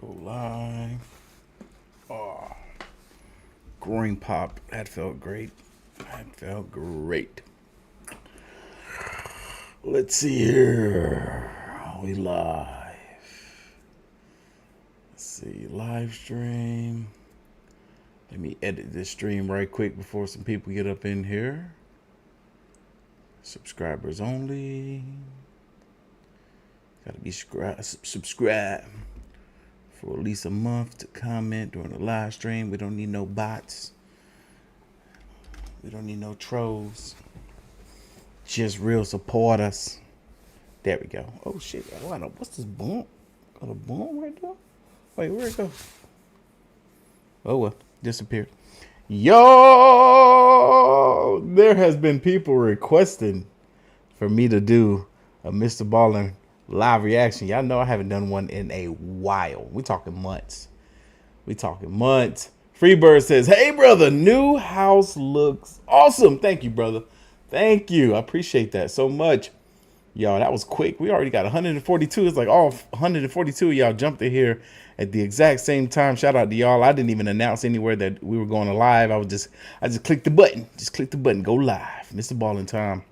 Go live. Oh, growing pop. That felt great. That felt great. Let's see here. We live. Let's see. Live stream. Let me edit this stream right quick before some people get up in here. Subscribers only. Gotta be subscribed for at least a month to comment during the live stream. We don't need no bots. We don't need no trolls. Just real supporters. There we go. Oh shit! What's this bump? Got a bump right there. Wait, where'd it go? Oh well, disappeared. Yo, there has been people requesting for me to do a Mrballen live reaction. Y'all know I haven't done one in a while. We talking months. Freebird says, "Hey brother, new house looks awesome." Thank you, brother. Thank you. I appreciate that so much. Y'all, that was quick. We already got 142. It's like all 142 of y'all jumped in here at the exact same time. Shout out to y'all. I didn't even announce anywhere that we were going to live. I just clicked the button. Just click the button. Go live. Mrballen time.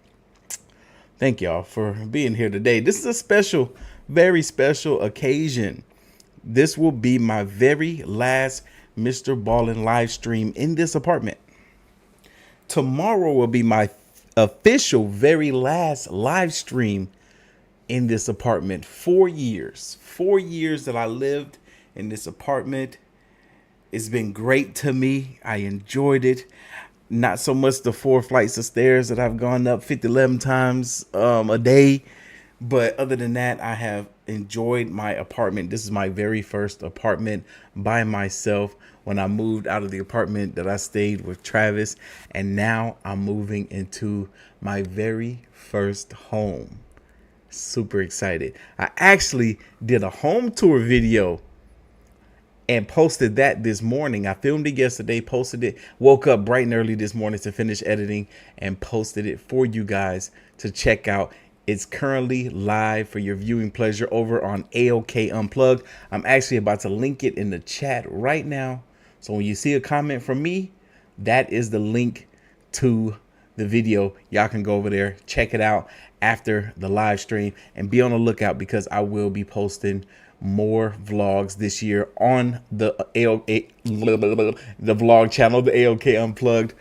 Thank y'all for being here today. This is a special, very special occasion. This will be my very last Mrballen live stream in this apartment. Tomorrow will be my official very last live stream in this apartment. 4 years that I lived in this apartment. It's been great to me. I enjoyed it. Not so much the 4 flights of stairs that I've gone up 11 times a day, but other than that, I have enjoyed my apartment. This is my very first apartment by myself when I moved out of the apartment that I stayed with Travis, and now I'm moving into my very first home. Super excited. I actually did a home tour video and posted that this morning. I filmed it yesterday, posted it, woke up bright and early this morning to finish editing and posted it for you guys to check out. It's currently live for your viewing pleasure over on AOK Unplugged. I'm actually about to link it in the chat right now. So when you see a comment from me, that is the link to the video. Y'all can go over there, check it out after the live stream, and be on the lookout because I will be posting more vlogs this year on the vlog channel, the AOK Unplugged.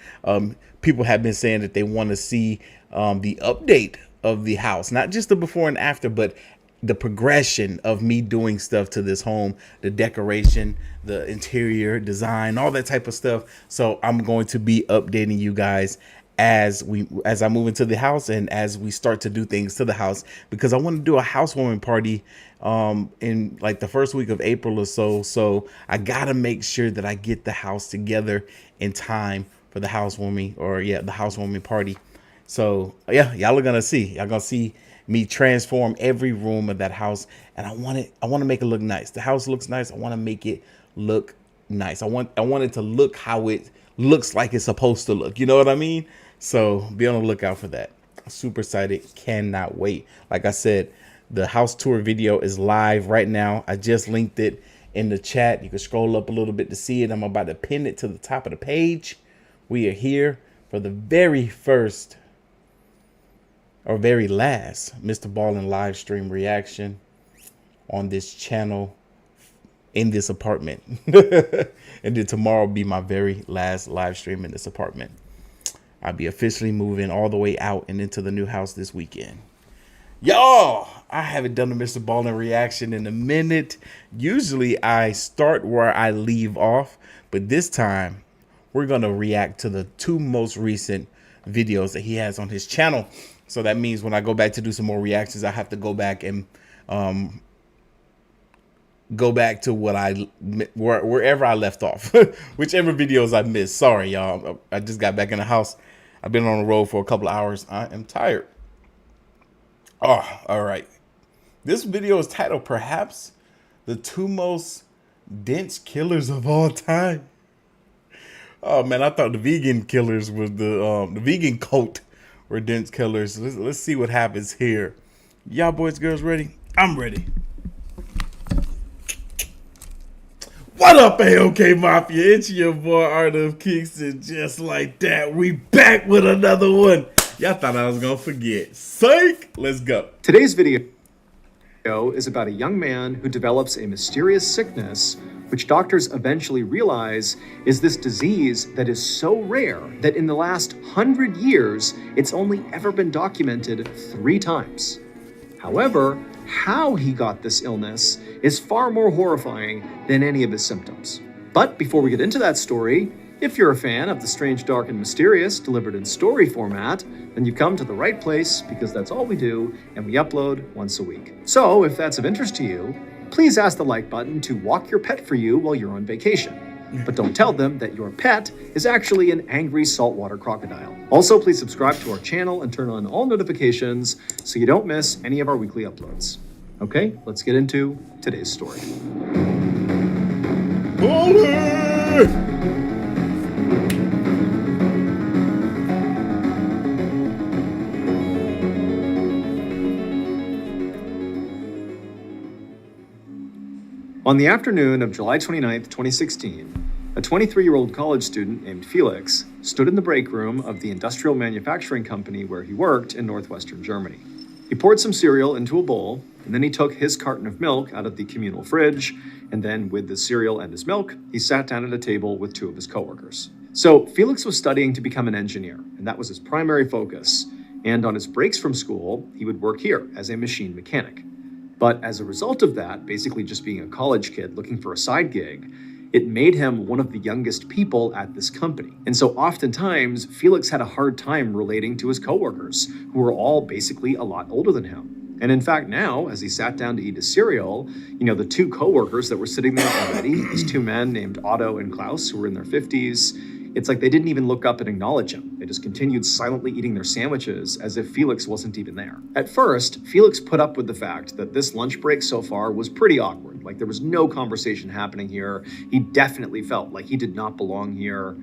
People have been saying that they want to see the update of the house, not just the before and after, but the progression of me doing stuff to this home, the decoration, the interior design, all that type of stuff. So I'm going to be updating you guys as I move into the house and as we start to do things to the house, because I want to do a housewarming party in like the first week of April or so. So I gotta make sure that I get the house together in time for the housewarming, or the housewarming party. So yeah, y'all are gonna see. Y'all gonna see me transform every room of that house, and I want to make it look nice. The house looks nice. I want to make it look nice. I want it to look how it looks like it's supposed to look. You know what I mean? So be on the lookout for that. I'm super excited. Cannot wait. Like I said, the house tour video is live right now. I just linked it in the chat. You can scroll up a little bit to see it. I'm about to pin it to the top of the page. We are here for the very first or very last Mrballen live stream reaction on this channel in this apartment. And then tomorrow will be my very last live stream in this apartment. I'll be officially moving all the way out and into the new house this weekend. Y'all, I haven't done a Mrballen reaction in a minute. Usually I start where I leave off, but this time we're going to react to the 2 most recent videos that he has on his channel. So that means when I go back to do some more reactions, I have to go back and go back to wherever I left off, whichever videos I missed. Sorry, y'all. I just got back in the house. I've been on the road for a couple of hours. I am tired. Oh, all right. This video is titled perhaps the 2 most dense killers of all time. Oh man, I thought the vegan killers was the vegan cult were dense killers. Let's see what happens here. Y'all boys, girls ready? I'm ready. What up, AOK Mafia? It's your boy Artofkickz, and just like that, we back with another one. Y'all thought I was gonna forget. Psych! Let's go. Today's video is about a young man who develops a mysterious sickness, which doctors eventually realize is this disease that is so rare that in the last 100 years, it's only ever been documented 3 times. However, how he got this illness is far more horrifying than any of his symptoms. But before we get into that story, if you're a fan of the strange, dark, and mysterious delivered in story format, then you've come to the right place because that's all we do and we upload once a week. So if that's of interest to you, please ask the like button to walk your pet for you while you're on vacation. But don't tell them that your pet is actually an angry saltwater crocodile. Also, please subscribe to our channel and turn on all notifications so you don't miss any of our weekly uploads. Okay, let's get into today's story. On the afternoon of July 29th, 2016, a 23-year-old college student named Felix stood in the break room of the industrial manufacturing company where he worked in northwestern Germany. He poured some cereal into a bowl, and then he took his carton of milk out of the communal fridge, and then with the cereal and his milk, he sat down at a table with 2 of his coworkers. So Felix was studying to become an engineer, and that was his primary focus. And on his breaks from school, he would work here as a machine mechanic. But as a result of that, basically just being a college kid looking for a side gig, it made him one of the youngest people at this company. And so oftentimes, Felix had a hard time relating to his coworkers, who were all basically a lot older than him. And in fact, now, as he sat down to eat his cereal, the 2 coworkers that were sitting there already, these 2 men named Otto and Klaus, who were in their 50s, it's like they didn't even look up and acknowledge him. They just continued silently eating their sandwiches as if Felix wasn't even there. At first, Felix put up with the fact that this lunch break so far was pretty awkward. Like there was no conversation happening here. He definitely felt like he did not belong here.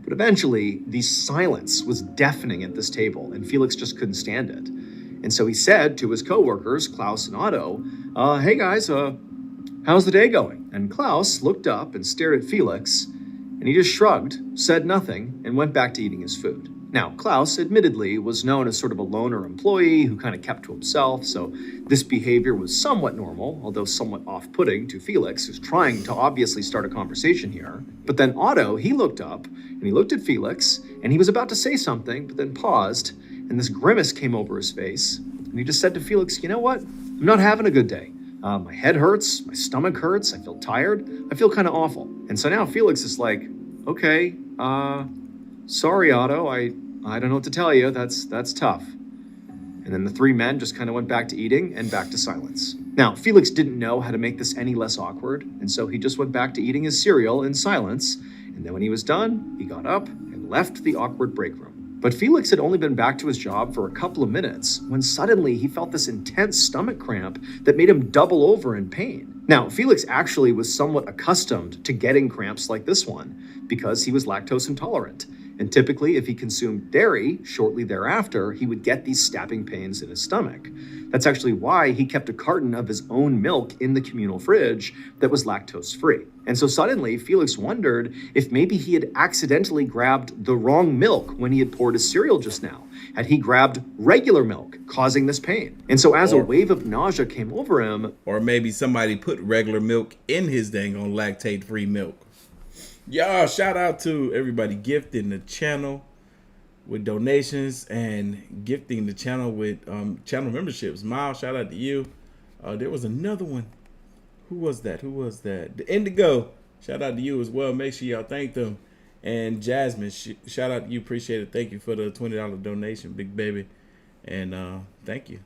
But eventually, the silence was deafening at this table, and Felix just couldn't stand it. And so he said to his coworkers, Klaus and Otto, hey guys, how's the day going? And Klaus looked up and stared at Felix, and he just shrugged, said nothing, and went back to eating his food. Now, Klaus, admittedly, was known as sort of a loner employee who kind of kept to himself, so this behavior was somewhat normal, although somewhat off-putting to Felix, who's trying to obviously start a conversation here. But then Otto, he looked up, and he looked at Felix, and he was about to say something, but then paused, and this grimace came over his face, and he just said to Felix, you know what? I'm not having a good day. My head hurts, my stomach hurts, I feel tired, I feel kind of awful. And so now Felix is like, okay, sorry, Otto, I don't know what to tell you, that's tough. And then the 3 men just kind of went back to eating and back to silence. Now, Felix didn't know how to make this any less awkward, and so he just went back to eating his cereal in silence, and then when he was done, he got up and left the awkward break room. But Felix had only been back to his job for a couple of minutes when suddenly he felt this intense stomach cramp that made him double over in pain. Now, Felix actually was somewhat accustomed to getting cramps like this one because he was lactose intolerant. And typically, if he consumed dairy shortly thereafter, he would get these stabbing pains in his stomach. That's actually why he kept a carton of his own milk in the communal fridge that was lactose-free. And so suddenly, Felix wondered if maybe he had accidentally grabbed the wrong milk when he had poured his cereal just now. Had he grabbed regular milk, causing this pain? And so as a wave of nausea came over him... Or maybe somebody put regular milk in his dang on lactate-free milk. Y'all, shout out to everybody gifting the channel with donations and gifting the channel with channel memberships. Miles, shout out to you. There was another one. Who was that? The Indigo. Shout out to you as well. Make sure y'all thank them. And Jasmine, shout out to you. Appreciate it. Thank you for the $20 donation, big baby. And thank you.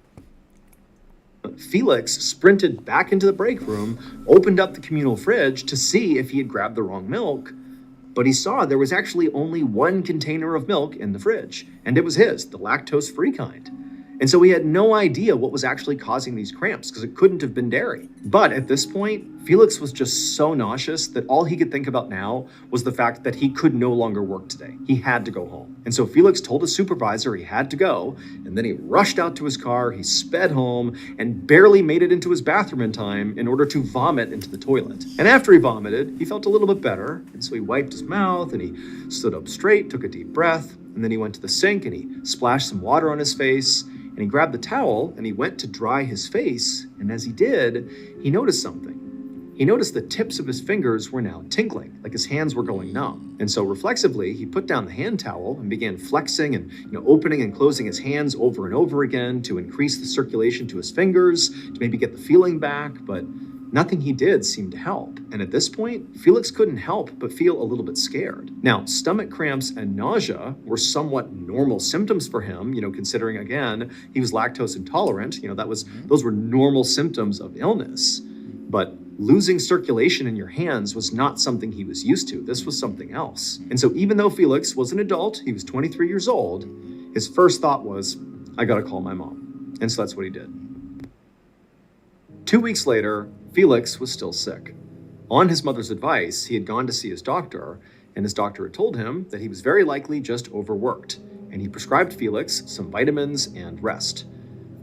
Felix sprinted back into the break room, opened up the communal fridge to see if he had grabbed the wrong milk, but he saw there was actually only 1 container of milk in the fridge, and it was his, the lactose-free kind. And so he had no idea what was actually causing these cramps because it couldn't have been dairy. But at this point, Felix was just so nauseous that all he could think about now was the fact that he could no longer work today. He had to go home. And so Felix told his supervisor he had to go, and then he rushed out to his car, he sped home, and barely made it into his bathroom in time in order to vomit into the toilet. And after he vomited, he felt a little bit better, and so he wiped his mouth and he stood up straight, took a deep breath, and then he went to the sink and he splashed some water on his face. And he grabbed the towel and he went to dry his face. And as he did, he noticed something. He noticed the tips of his fingers were now tingling, like his hands were going numb. And so reflexively, he put down the hand towel and began flexing and opening and closing his hands over and over again to increase the circulation to his fingers, to maybe get the feeling back. But nothing he did seemed to help. And at this point, Felix couldn't help but feel a little bit scared. Now, stomach cramps and nausea were somewhat normal symptoms for him, considering, again, he was lactose intolerant. Those were normal symptoms of illness. But losing circulation in your hands was not something he was used to. This was something else. And so even though Felix was an adult, he was 23 years old, his first thought was, I gotta call my mom. And so that's what he did. 2 weeks later, Felix was still sick. On his mother's advice, he had gone to see his doctor, and his doctor had told him that he was very likely just overworked, and he prescribed Felix some vitamins and rest.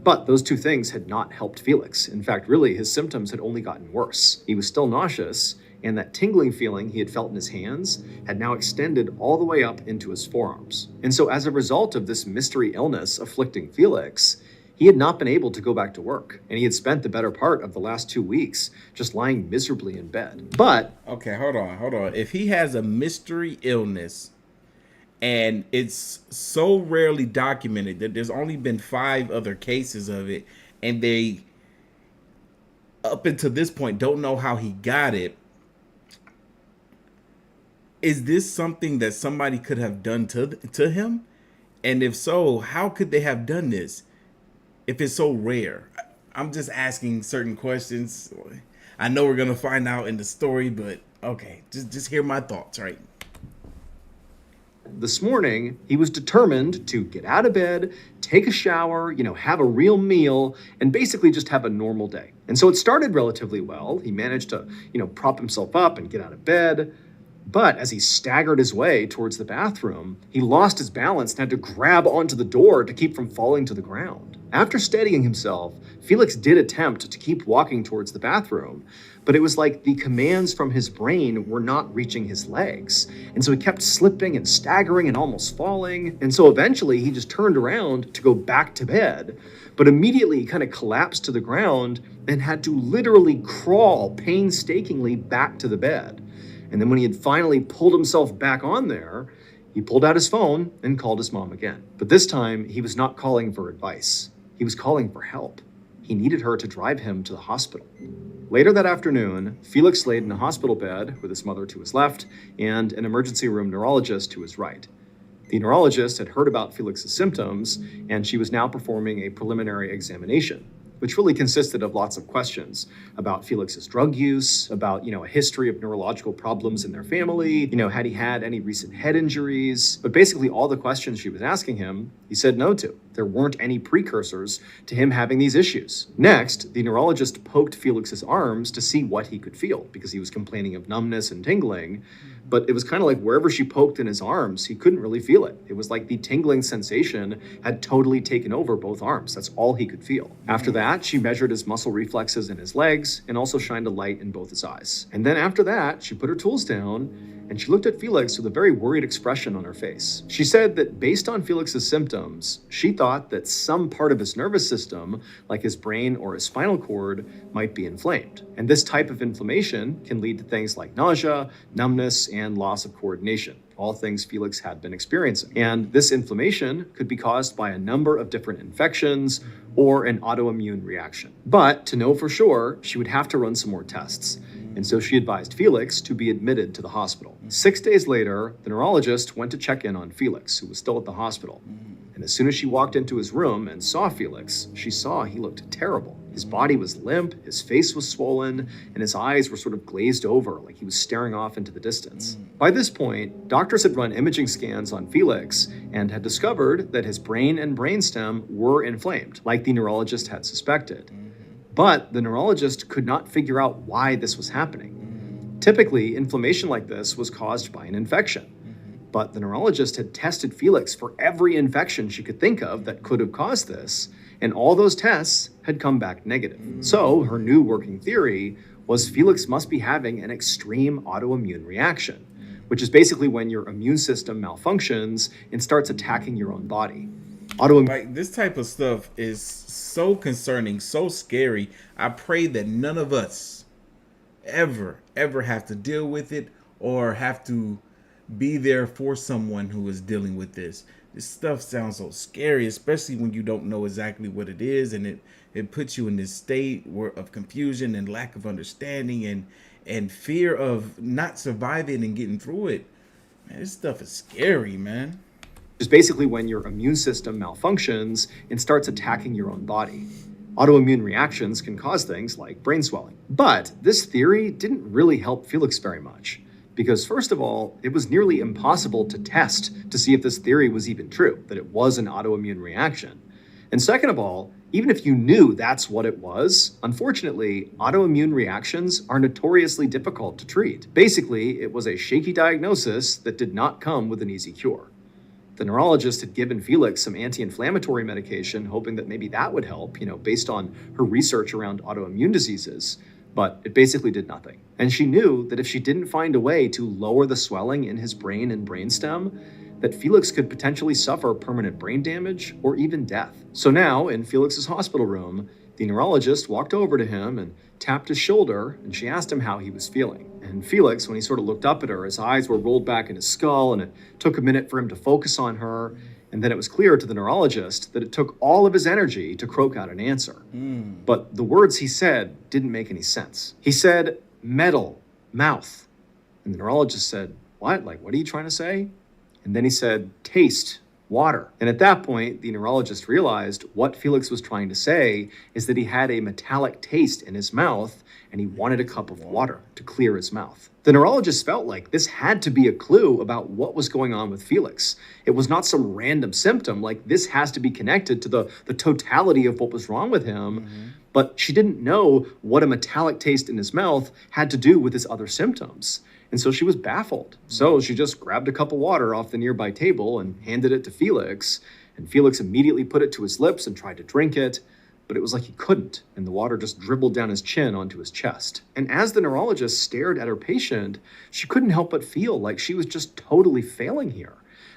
But those two things had not helped Felix. In fact, really, his symptoms had only gotten worse. He was still nauseous, and that tingling feeling he had felt in his hands had now extended all the way up into his forearms. And so as a result of this mystery illness afflicting Felix, he had not been able to go back to work, and he had spent the better part of the last 2 weeks just lying miserably in bed. But okay, hold on. If he has a mystery illness and it's so rarely documented that there's only been 5 other cases of it, and they, up until this point, don't know how he got it, is this something that somebody could have done to him? And if so, how could they have done this? If it's so rare. I'm just asking certain questions. I know we're gonna find out in the story, but okay, just hear my thoughts, right? This morning, he was determined to get out of bed, take a shower, have a real meal, and basically just have a normal day. And so it started relatively well. He managed to, prop himself up and get out of bed. But as he staggered his way towards the bathroom, he lost his balance and had to grab onto the door to keep from falling to the ground. After steadying himself, Felix did attempt to keep walking towards the bathroom, but it was like the commands from his brain were not reaching his legs. And so he kept slipping and staggering and almost falling. And so eventually he just turned around to go back to bed, but immediately he kind of collapsed to the ground and had to literally crawl painstakingly back to the bed. And then when he had finally pulled himself back on there, he pulled out his phone and called his mom again. But this time, he was not calling for advice. He was calling for help. He needed her to drive him to the hospital. Later that afternoon, Felix laid in a hospital bed with his mother to his left and an emergency room neurologist to his right. The neurologist had heard about Felix's symptoms, and she was now performing a preliminary examination, which really consisted of lots of questions about Felix's drug use, about, a history of neurological problems in their family, had he had any recent head injuries. But basically all the questions she was asking him, he said no to. There weren't any precursors to him having these issues. Next, the neurologist poked Felix's arms to see what he could feel because he was complaining of numbness and tingling. But it was kind of like wherever she poked in his arms, he couldn't really feel it. It was like the tingling sensation had totally taken over both arms. That's all he could feel. After that, she measured his muscle reflexes in his legs and also shined a light in both his eyes. And then after that, she put her tools down and she looked at Felix with a very worried expression on her face. She said that based on Felix's symptoms, she thought that some part of his nervous system, like his brain or his spinal cord, might be inflamed. And this type of inflammation can lead to things like nausea, numbness, and loss of coordination, all things Felix had been experiencing. And this inflammation could be caused by a number of different infections or an autoimmune reaction. But to know for sure, she would have to run some more tests. And so she advised Felix to be admitted to the hospital. 6 days later, the neurologist went to check in on Felix, who was still at the hospital. And as soon as she walked into his room and saw Felix, she saw he looked terrible. His body was limp, his face was swollen, and his eyes were sort of glazed over, like he was staring off into the distance. By this point, doctors had run imaging scans on Felix and had discovered that his brain and brainstem were inflamed, like the neurologist had suspected. But the neurologist could not figure out why this was happening. Typically, inflammation like this was caused by an infection. But the neurologist had tested Felix for every infection she could think of that could have caused this, and all those tests had come back negative. So her new working theory was Felix must be having an extreme autoimmune reaction, which is basically when your immune system malfunctions and starts attacking your own body. Like, this type of stuff is so concerning, so scary. I pray that none of us ever have to deal with it or have to be there for someone who is dealing with this. This stuff sounds so scary, especially when you don't know exactly what it is, and it puts you in this state of confusion and lack of understanding and fear of not surviving and getting through it. Man, this stuff is scary, man. Is basically when your immune system malfunctions and starts attacking your own body. Autoimmune reactions can cause things like brain swelling. But this theory didn't really help Felix very much, because first of all, it was nearly impossible to test to see if this theory was even true, that it was an autoimmune reaction. And second of all, even if you knew that's what it was, unfortunately, autoimmune reactions are notoriously difficult to treat. Basically, it was a shaky diagnosis that did not come with an easy cure. The neurologist had given Felix some anti-inflammatory medication, hoping that maybe that would help, based on her research around autoimmune diseases, but it basically did nothing. And she knew that if she didn't find a way to lower the swelling in his brain and brainstem, that Felix could potentially suffer permanent brain damage or even death. So now, in Felix's hospital room, the neurologist walked over to him and tapped his shoulder, and she asked him how he was feeling. And Felix, when he sort of looked up at her, his eyes were rolled back in his skull, and it took a minute for him to focus on her. And then it was clear to the neurologist that it took all of his energy to croak out an answer. But the words he said didn't make any sense. He said, metal, mouth. And the neurologist said, what? Like, what are you trying to say? And then he said, taste, water. And at that point, the neurologist realized what Felix was trying to say is that he had a metallic taste in his mouth and he wanted a cup of water to clear his mouth. The neurologist felt like this had to be a clue about what was going on with Felix. It was not some random symptom, like this has to be connected to the totality of what was wrong with him. But she didn't know what a metallic taste in his mouth had to do with his other symptoms. And so she was baffled. So she just grabbed a cup of water off the nearby table and handed it to Felix. And Felix immediately put it to his lips and tried to drink it. But it was like he couldn't, and the water just dribbled down his chin onto his chest. And as the neurologist stared at her patient, she couldn't help but feel like she was just totally failing here.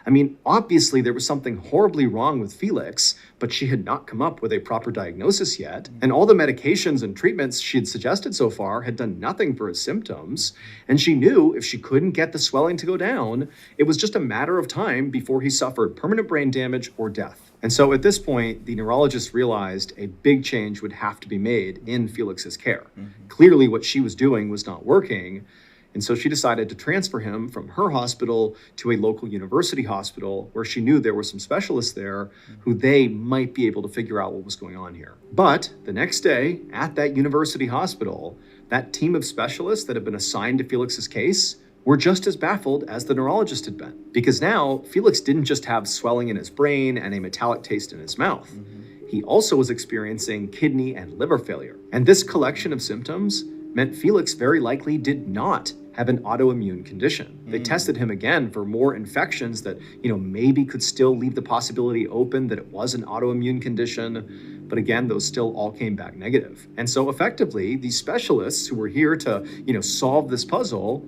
I mean, obviously there was something horribly wrong with Felix, but she had not come up with a proper diagnosis yet. And all the medications and treatments she had suggested so far had done nothing for his symptoms. And she knew if she couldn't get the swelling to go down, it was just a matter of time before he suffered permanent brain damage or death. And so at this point, the neurologist realized a big change would have to be made in Felix's care. Clearly what she was doing was not working. And so she decided to transfer him from her hospital to a local university hospital where she knew there were some specialists there who they might be able to figure out what was going on here. But the next day at that university hospital, that team of specialists that had been assigned to Felix's case were just as baffled as the neurologist had been. Because now Felix didn't just have swelling in his brain and a metallic taste in his mouth. He also was experiencing kidney and liver failure. And this collection of symptoms meant Felix very likely did not have an autoimmune condition. They tested him again for more infections that, maybe could still leave the possibility open that it was an autoimmune condition. But again, those still all came back negative. And so effectively, these specialists who were here to, solve this puzzle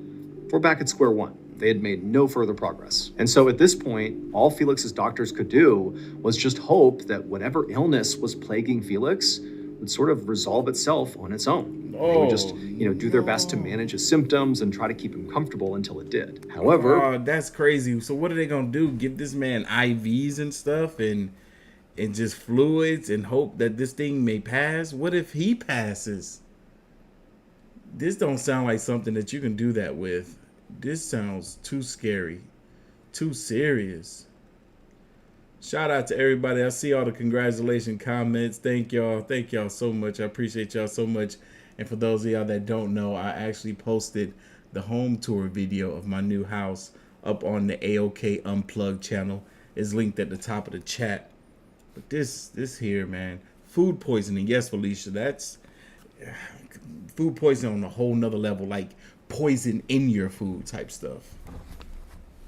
were back at square one. They had made no further progress. And so at this point, all Felix's doctors could do was just hope that whatever illness was plaguing Felix would sort of resolve itself on its own. They would just, do their best to manage his symptoms and try to keep him comfortable until it did. However, that's crazy. So what are they gonna do? Give this man IVs and stuff and just fluids and hope that this thing may pass? What if he passes? This don't sound like something that you can do that with. This sounds too scary, too serious. Shout out to everybody. I see all the congratulation comments. Thank y'all. Thank y'all so much. I appreciate y'all so much. And for those of y'all that don't know, I actually posted the home tour video of my new house up on the AOK Unplugged channel. It's linked at the top of the chat. But this here, man, food poisoning. Yes, Felicia, that's food poisoning on a whole nother level, like poison in your food type stuff.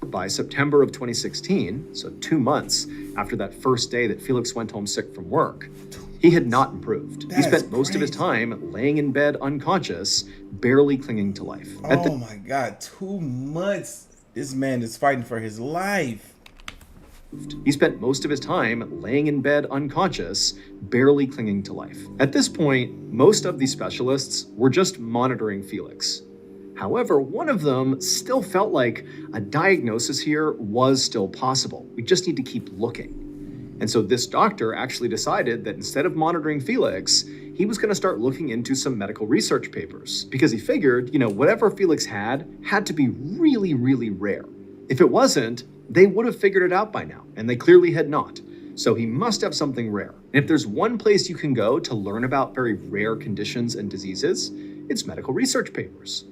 By September of 2016, so 2 months after that first day that Felix went home sick from work, he had not improved. He spent most of his time laying in bed unconscious, barely clinging to life. Oh my God, 2 months. This man is fighting for his life. He spent most of his time laying in bed unconscious, barely clinging to life. At this point, most of the specialists were just monitoring Felix. However, one of them still felt like a diagnosis here was still possible. We just need to keep looking. And so this doctor actually decided that instead of monitoring Felix, he was going to start looking into some medical research papers because he figured, whatever Felix had to be really, really rare. If it wasn't, they would have figured it out by now, and they clearly had not. So he must have something rare. And if there's one place you can go to learn about very rare conditions and diseases, it's medical research papers.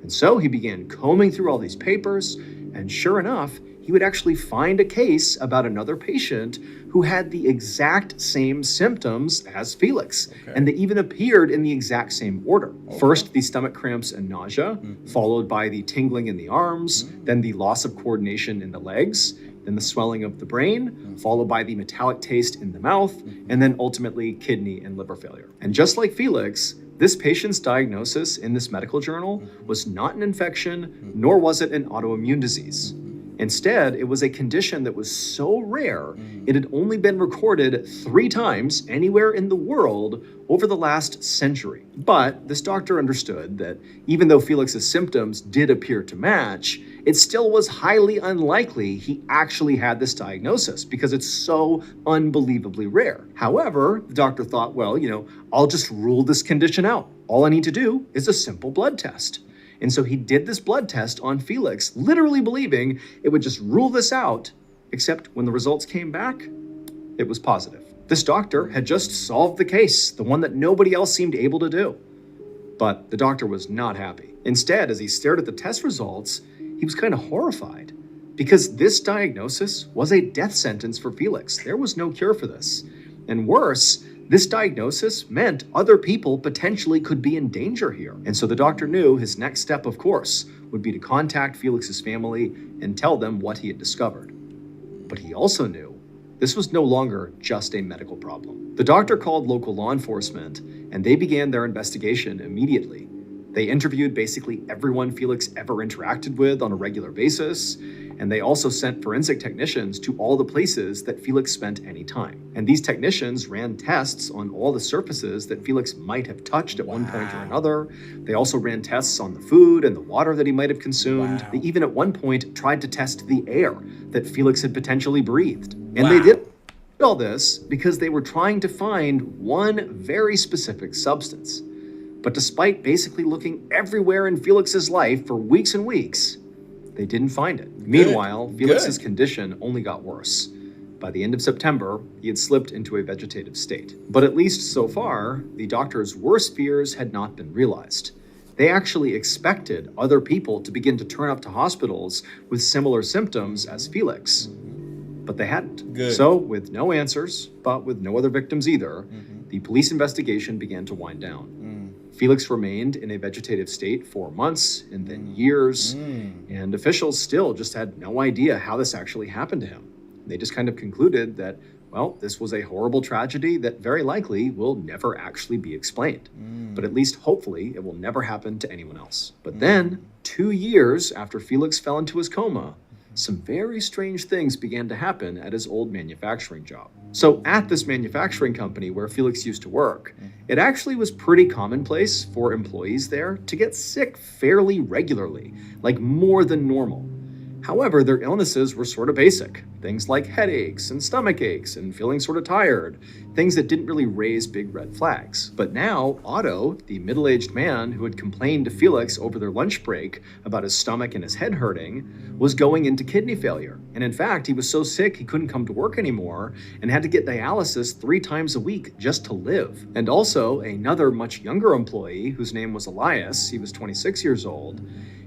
And so he began combing through all these papers, and sure enough, he would actually find a case about another patient who had the exact same symptoms as Felix. Okay. And they even appeared in the exact same order. Okay. First, the stomach cramps and nausea, followed by the tingling in the arms, then the loss of coordination in the legs, then the swelling of the brain, followed by the metallic taste in the mouth, and then ultimately kidney and liver failure. And just like Felix, this patient's diagnosis in this medical journal was not an infection, nor was it an autoimmune disease. Instead, it was a condition that was so rare, it had only been recorded 3 times anywhere in the world over the last century. But this doctor understood that even though Felix's symptoms did appear to match, it still was highly unlikely he actually had this diagnosis because it's so unbelievably rare. However, the doctor thought, well, I'll just rule this condition out. All I need to do is a simple blood test. And so he did this blood test on Felix, literally believing it would just rule this out, except when the results came back, it was positive. This doctor had just solved the case, the one that nobody else seemed able to do. But the doctor was not happy. Instead, as he stared at the test results, he was kind of horrified because this diagnosis was a death sentence for Felix. There was no cure for this. And worse, this diagnosis meant other people potentially could be in danger here. And so the doctor knew his next step, of course, would be to contact Felix's family and tell them what he had discovered. But he also knew this was no longer just a medical problem. The doctor called local law enforcement, and they began their investigation immediately. They interviewed basically everyone Felix ever interacted with on a regular basis, and they also sent forensic technicians to all the places that Felix spent any time. And these technicians ran tests on all the surfaces that Felix might have touched at one point or another. They also ran tests on the food and the water that he might have consumed. They even at one point tried to test the air that Felix had potentially breathed. And they did all this because they were trying to find one very specific substance. But despite basically looking everywhere in Felix's life for weeks and weeks, they didn't find it. Meanwhile, Felix's condition only got worse. By the end of September, he had slipped into a vegetative state. But at least so far, the doctor's worst fears had not been realized. They actually expected other people to begin to turn up to hospitals with similar symptoms as Felix. But they hadn't. So, with no answers, but with no other victims either, the police investigation began to wind down. Felix remained in a vegetative state for months and then years, and officials still just had no idea how this actually happened to him. They just kind of concluded that, well, this was a horrible tragedy that very likely will never actually be explained. But at least hopefully it will never happen to anyone else. But then, 2 years after Felix fell into his coma, some very strange things began to happen at his old manufacturing job. So at this manufacturing company where Felix used to work, it actually was pretty commonplace for employees there to get sick fairly regularly, like more than normal. However, their illnesses were sort of basic. Things like headaches and stomach aches and feeling sort of tired. Things that didn't really raise big red flags. But now, Otto, the middle-aged man who had complained to Felix over their lunch break about his stomach and his head hurting, was going into kidney failure. And in fact, he was so sick he couldn't come to work anymore and had to get dialysis 3 times a week just to live. And also, another much younger employee, whose name was Elias, he was 26 years old,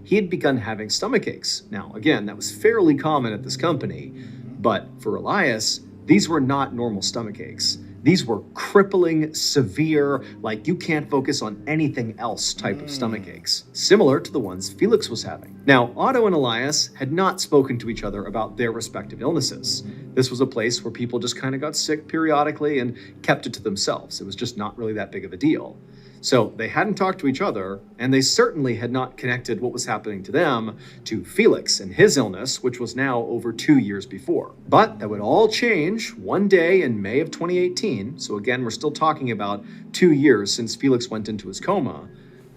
he had begun having stomach aches. Now, again, that was fairly common at this company, but for Elias, these were not normal stomach aches. These were crippling, severe, like you can't focus on anything else type of stomach aches, similar to the ones Felix was having. Now, Otto and Elias had not spoken to each other about their respective illnesses. This was a place where people just kind of got sick periodically and kept it to themselves. It was just not really that big of a deal. So they hadn't talked to each other, and they certainly had not connected what was happening to them to Felix and his illness, which was now over 2 years before. But that would all change one day in May of 2018. So again, we're still talking about 2 years since Felix went into his coma,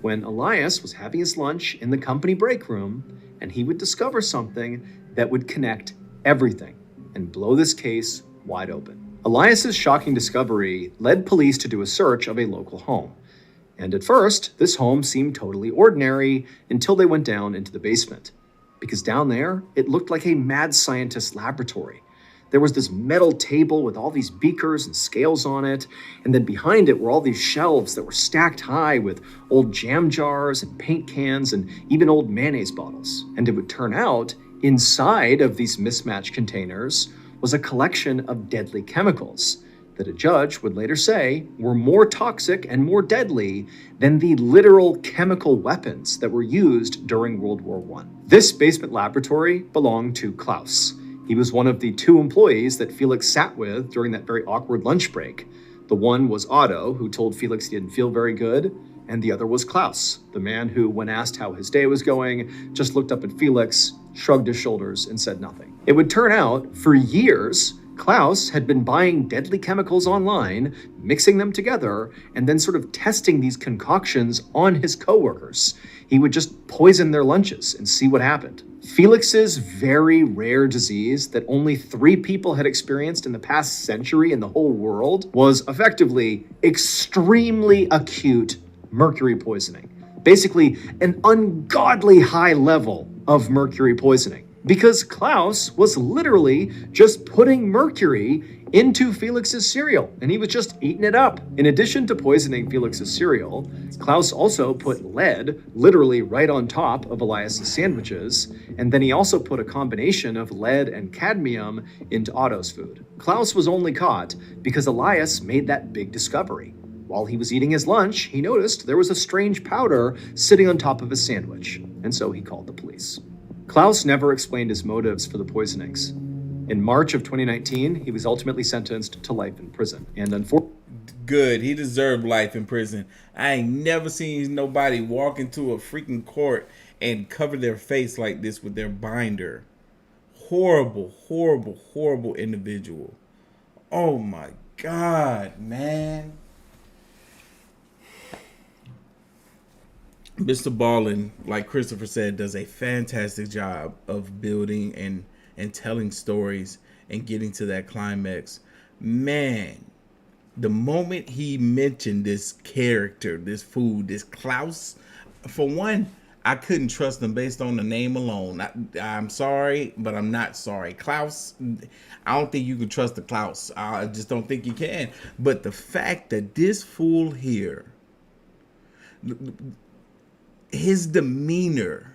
when Elias was having his lunch in the company break room, and he would discover something that would connect everything and blow this case wide open. Elias's shocking discovery led police to do a search of a local home. And at first, this home seemed totally ordinary until they went down into the basement. Because down there, it looked like a mad scientist's laboratory. There was this metal table with all these beakers and scales on it, and then behind it were all these shelves that were stacked high with old jam jars and paint cans and even old mayonnaise bottles. And it would turn out, inside of these mismatched containers was a collection of deadly chemicals that a judge would later say were more toxic and more deadly than the literal chemical weapons that were used during World War I. This basement laboratory belonged to Klaus. He was one of the 2 employees that Felix sat with during that very awkward lunch break. The one was Otto, who told Felix he didn't feel very good, and the other was Klaus, the man who, when asked how his day was going, just looked up at Felix, shrugged his shoulders, and said nothing. It would turn out, for years, Klaus had been buying deadly chemicals online, mixing them together, and then sort of testing these concoctions on his coworkers. He would just poison their lunches and see what happened. Felix's very rare disease that only 3 people had experienced in the past century in the whole world was effectively extremely acute mercury poisoning. Basically, an ungodly high level of mercury poisoning. Because Klaus was literally just putting mercury into Felix's cereal, and he was just eating it up. In addition to poisoning Felix's cereal, Klaus also put lead literally right on top of Elias's sandwiches, and then he also put a combination of lead and cadmium into Otto's food. Klaus was only caught because Elias made that big discovery. While he was eating his lunch, he noticed there was a strange powder sitting on top of his sandwich, and so he called the police. Klaus never explained his motives for the poisonings. In March of 2019, he was ultimately sentenced to life in prison. And unfortunately, Good. He deserved life in prison. I ain't never seen nobody walk into a freaking court and cover their face like this with their binder. Horrible, horrible, horrible individual. Oh my God, man. Mr. Ballen, like Christopher said, does a fantastic job of building and telling stories and getting to that climax. Man, the moment he mentioned this character, this food, this Klaus, for one, I couldn't trust him based on the name alone. I'm sorry, but I'm not sorry. Klaus, I don't think you can trust the Klaus. I just don't think you can. But the fact that this fool here, his demeanor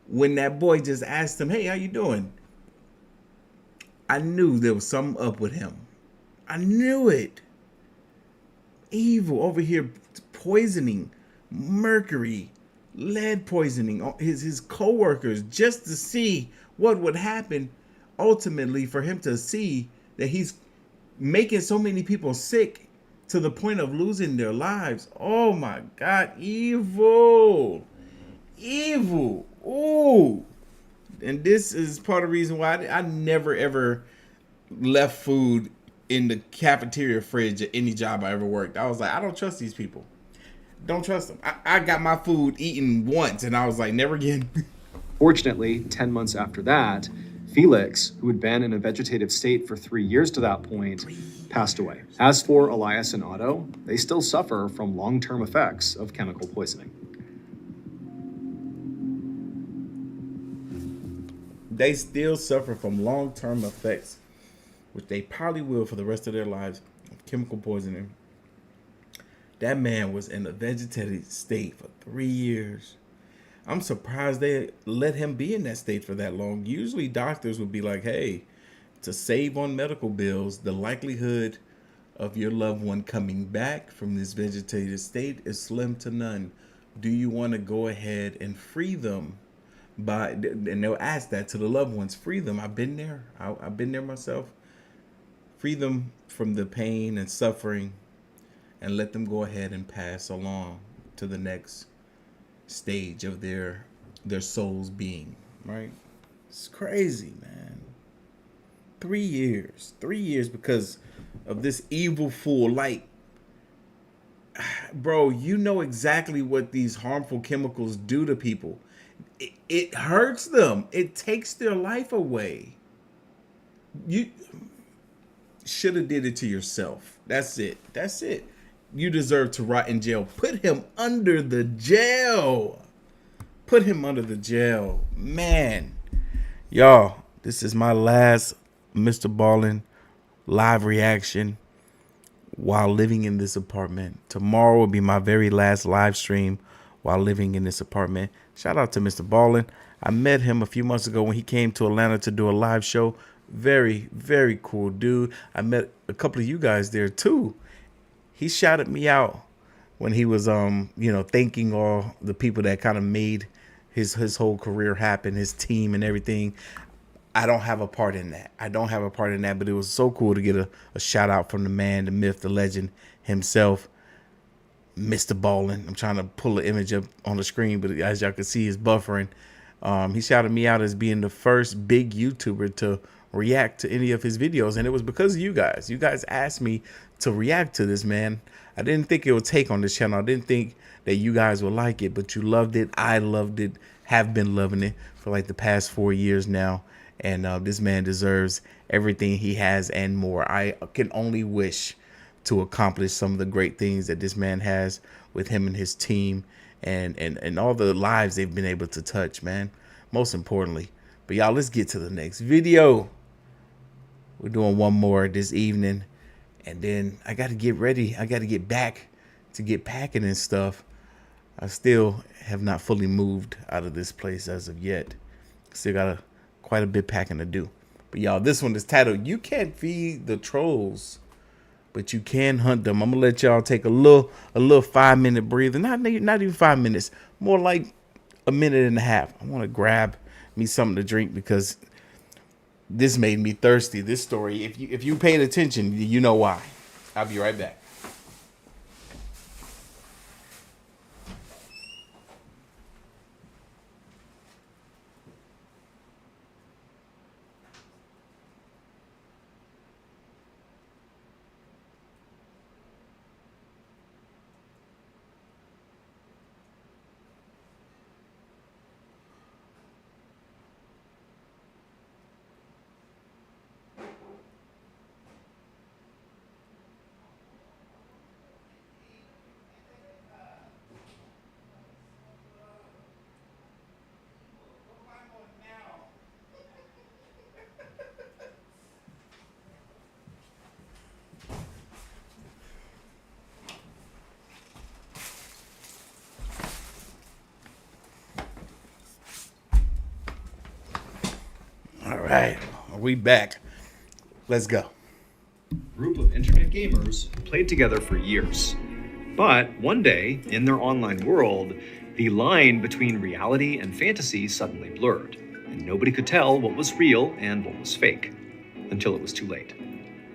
when that boy just asked him, "Hey, how you doing?" I knew there was something up with him. I knew it. Evil over here poisoning, mercury, lead poisoning his co-workers just to see what would happen. Ultimately, for him to see that he's making so many people sick to the point of losing their lives. Oh my God, evil. Evil. Ooh. And this is part of the reason why I never ever left food in the cafeteria fridge at any job I ever worked. I was like, I don't trust these people. Don't trust them. I got my food eaten once and I was like, never again. Fortunately, 10 months after that, Felix, who had been in a vegetative state for 3 years to that point, passed away. As for Elias and Otto, they still suffer from long-term effects of chemical poisoning. They still suffer from long-term effects, which they probably will for the rest of their lives, of chemical poisoning. That man was in a vegetative state for 3 years. I'm surprised they let him be in that state for that long. Usually doctors would be like, hey, to save on medical bills, the likelihood of your loved one coming back from this vegetative state is slim to none. Do you want to go ahead and free them? And they'll ask that to the loved ones. Free them. I've been there. I've been there myself. Free them from the pain and suffering and let them go ahead and pass along to the next stage of their soul's being, right? It's crazy, man. 3 years. 3 years because of this evil fool. Like, bro, you know exactly what these harmful chemicals do to people. It hurts them. It takes their life away. You should have did it to yourself. That's it. That's it. You deserve to rot in jail. Put him under the jail. Put him under the jail. Man. Y'all, this is my last Mrballen live reaction while living in this apartment. Tomorrow will be my very last live stream while living in this apartment. Shout out to Mrballen. I met him a few months ago when he came to Atlanta to do a live show. Very, very cool dude. I met a couple of you guys there too. He shouted me out when he was, thanking all the people that kind of made his whole career happen, his team and everything. I don't have a part in that. But it was so cool to get a shout out from the man, the myth, the legend himself, Mrballen. I'm trying to pull the image up on the screen, but as y'all can see, it's buffering. He shouted me out as being the first big YouTuber to react to any of his videos, and it was because of you guys. You guys asked me to react to this, man. I didn't think it would take on this channel. I didn't think that you guys would like it, but you loved it. I loved it, have been loving it for like the past 4 years now, and this man deserves everything he has and more. I can only wish to accomplish some of the great things that this man has with him and his team, and all the lives they've been able to touch, man, most importantly. But y'all, let's get to the next video. We're doing one more this evening, and then I got to get ready. I got to get back to get packing and stuff. I still have not fully moved out of this place as of yet. Still got quite a bit packing to do. But y'all, this one is titled, You Can't Feed the Trolls, but You Can Hunt Them. I'm gonna let y'all take a little 5-minute breather. Not even 5 minutes, more like a minute and a half. I want to grab me something to drink because this made me thirsty. This story, if you paid attention, you know why. I'll be right back. All right, we back. Let's go. Group of internet gamers played together for years. But one day, in their online world, the line between reality and fantasy suddenly blurred, and nobody could tell what was real and what was fake, until it was too late.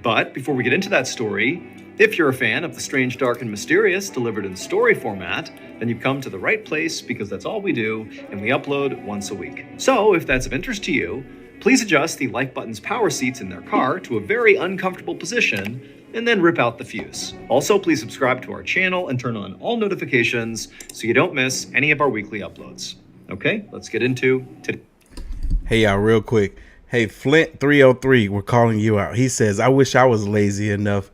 But before we get into that story, if you're a fan of the strange, dark, and mysterious delivered in story format, then you've come to the right place, because that's all we do, and we upload once a week. So if that's of interest to you, please adjust the like button's power seats in their car to a very uncomfortable position, and then rip out the fuse. Also, please subscribe to our channel and turn on all notifications so you don't miss any of our weekly uploads. Okay, let's get into today. Hey, y'all, real quick. Hey, Flint303, we're calling you out. He says, I wish I was lazy enough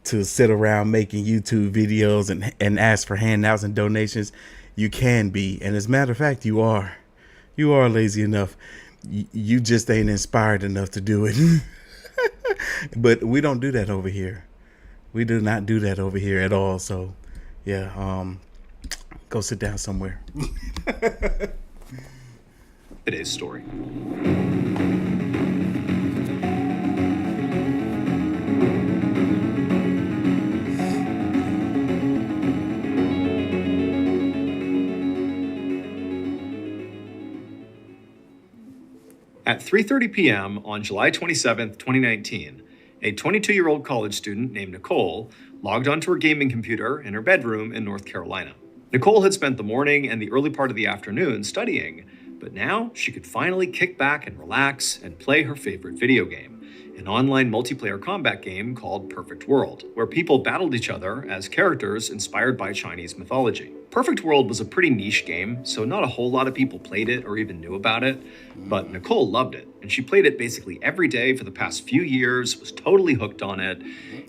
to sit around making YouTube videos and ask for handouts and donations. You can be. And as a matter of fact, you are. You are lazy enough. You just ain't inspired enough to do it. But we don't do that over here. We do not do that over here at all. So, yeah, go sit down somewhere. Today's story. At 3:30 p.m. on July 27, 2019, a 22-year-old college student named Nicole logged onto her gaming computer in her bedroom in North Carolina. Nicole had spent the morning and the early part of the afternoon studying, but now she could finally kick back and relax and play her favorite video game, an online multiplayer combat game called Perfect World, where people battled each other as characters inspired by Chinese mythology. Perfect World was a pretty niche game, so not a whole lot of people played it or even knew about it, but Nicole loved it, and she played it basically every day for the past few years, was totally hooked on it,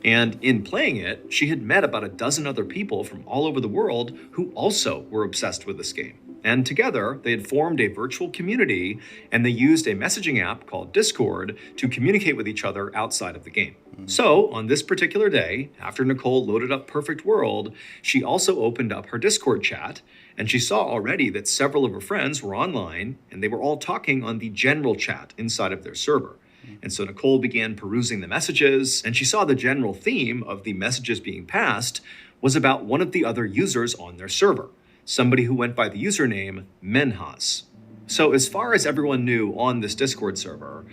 and in playing it, she had met about a dozen other people from all over the world who also were obsessed with this game. And together, they had formed a virtual community, and they used a messaging app called Discord to communicate with each other outside of the game. So, on this particular day, after Nicole loaded up Perfect World, she also opened up her Discord chat, and she saw already that several of her friends were online, and they were all talking on the general chat inside of their server. And so Nicole began perusing the messages, and she saw the general theme of the messages being passed was about one of the other users on their server, somebody who went by the username Menhaz. So as far as everyone knew on this Discord server,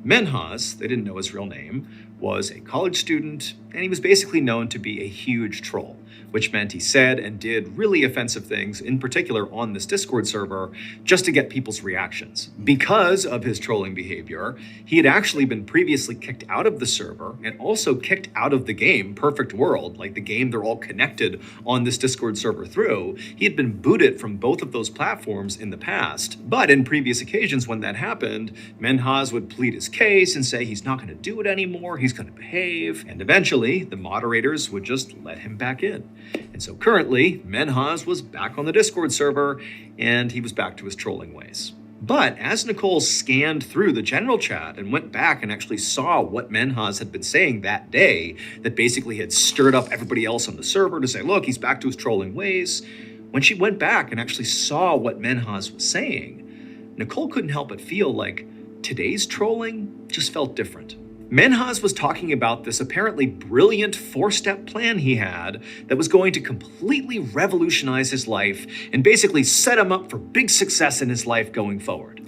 Menhaz, they didn't know his real name, was a college student, and he was basically known to be a huge troll, which meant he said and did really offensive things, in particular on this Discord server, just to get people's reactions. Because of his trolling behavior, he had actually been previously kicked out of the server and also kicked out of the game Perfect World, like the game they're all connected on this Discord server through. He had been booted from both of those platforms in the past, but in previous occasions when that happened, Menhaz would plead his case and say he's not going to do it anymore, he's going to behave, and eventually the moderators would just let him back in. And so currently, Menhaz was back on the Discord server, and he was back to his trolling ways. But as Nicole scanned through the general chat and went back and actually saw what Menhaz had been saying that day, that basically had stirred up everybody else on the server to say, look, he's back to his trolling ways, when she went back and actually saw what Menhaz was saying, Nicole couldn't help but feel like today's trolling just felt different. Menhaz was talking about this apparently brilliant 4-step plan he had that was going to completely revolutionize his life and basically set him up for big success in his life going forward.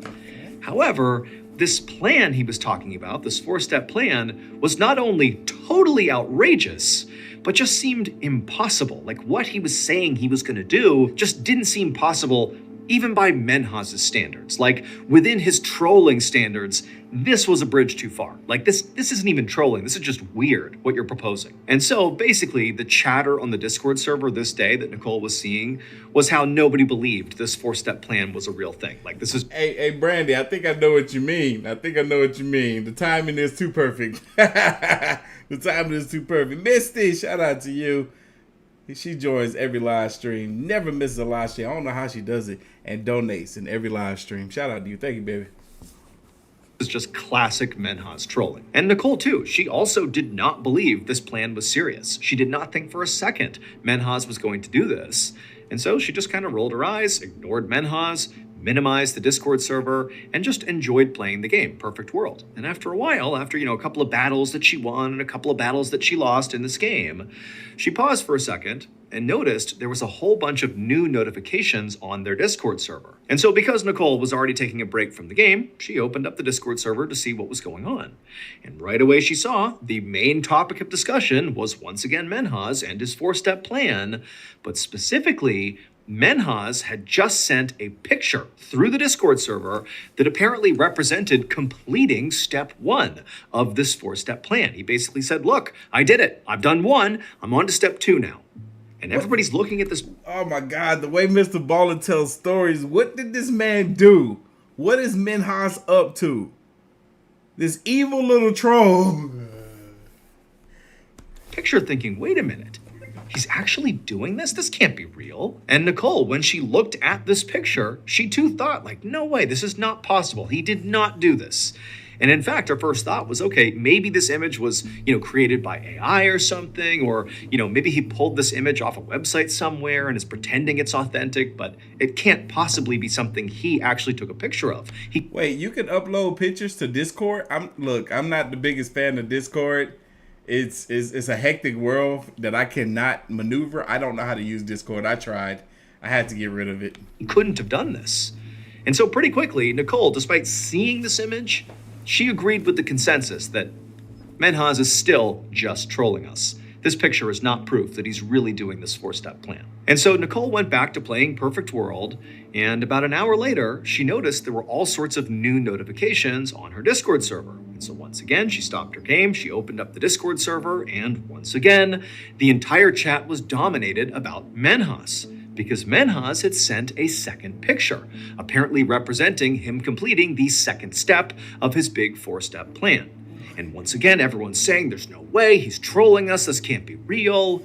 However, this plan he was talking about, this 4-step plan, was not only totally outrageous, but just seemed impossible. Like what he was saying he was going to do just didn't seem possible even by Menhaz's standards. Like within his trolling standards, this was a bridge too far. Like this isn't even trolling, this is just weird what you're proposing. And so basically the chatter on the Discord server this day that Nicole was seeing was how nobody believed this 4-step plan was a real thing. Like this is... Hey, Brandy, I think I know what you mean. The timing is too perfect. The timing is too perfect. Misty, shout out to you. She joins every live stream, never misses a live stream. I don't know how she does it, and donates in every live stream. Shout out to you. Thank you, baby. It's just classic Menhaz trolling. And Nicole too, she also did not believe this plan was serious. She did not think for a second Menhaz was going to do this. And so she just kind of rolled her eyes, ignored Menhaz, minimized the Discord server, and just enjoyed playing the game, Perfect World. And after a while, after, a couple of battles that she won and a couple of battles that she lost in this game, she paused for a second and noticed there was a whole bunch of new notifications on their Discord server. And so because Nicole was already taking a break from the game, she opened up the Discord server to see what was going on. And right away she saw the main topic of discussion was once again Menhaz and his 4-step plan, but specifically Menhaz had just sent a picture through the Discord server that apparently represented completing step 1 of this 4-step plan. He basically said, look, I did it. I've done 1. I'm on to step 2 now. And everybody's looking at this. Oh my God, the way Mr. Ballen tells stories. What did this man do? What is Minhas up to? This evil little troll. Picture thinking, wait a minute. He's actually doing this? This can't be real. And Nicole, when she looked at this picture, she too thought, like, no way, this is not possible. He did not do this. And in fact, her first thought was, okay, maybe this image was, created by AI or something, or, maybe he pulled this image off a website somewhere and is pretending it's authentic, but it can't possibly be something he actually took a picture of. Wait, you can upload pictures to Discord? I'm not the biggest fan of Discord. It's a hectic world that I cannot maneuver. I don't know how to use Discord. I tried. I had to get rid of it. He couldn't have done this. And so pretty quickly, Nicole, despite seeing this image, she agreed with the consensus that Minhas is still just trolling us. This picture is not proof that he's really doing this 4-step plan. And so Nicole went back to playing Perfect World, and about an hour later, she noticed there were all sorts of new notifications on her Discord server. And so once again, she stopped her game, she opened up the Discord server, and once again, the entire chat was dominated about Minhas, because Minhas had sent a second picture, apparently representing him completing the second step of his big 4-step plan. And once again, everyone's saying, there's no way, he's trolling us, this can't be real.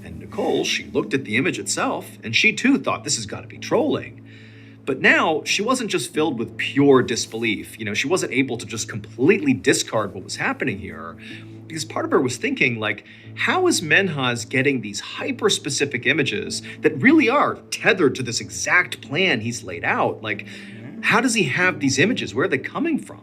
And Nicole, she looked at the image itself, and she too thought this has got to be trolling. But now, she wasn't just filled with pure disbelief. She wasn't able to just completely discard what was happening here, because part of her was thinking, like, how is Minhas getting these hyper-specific images that really are tethered to this exact plan he's laid out? Like, how does he have these images? Where are they coming from?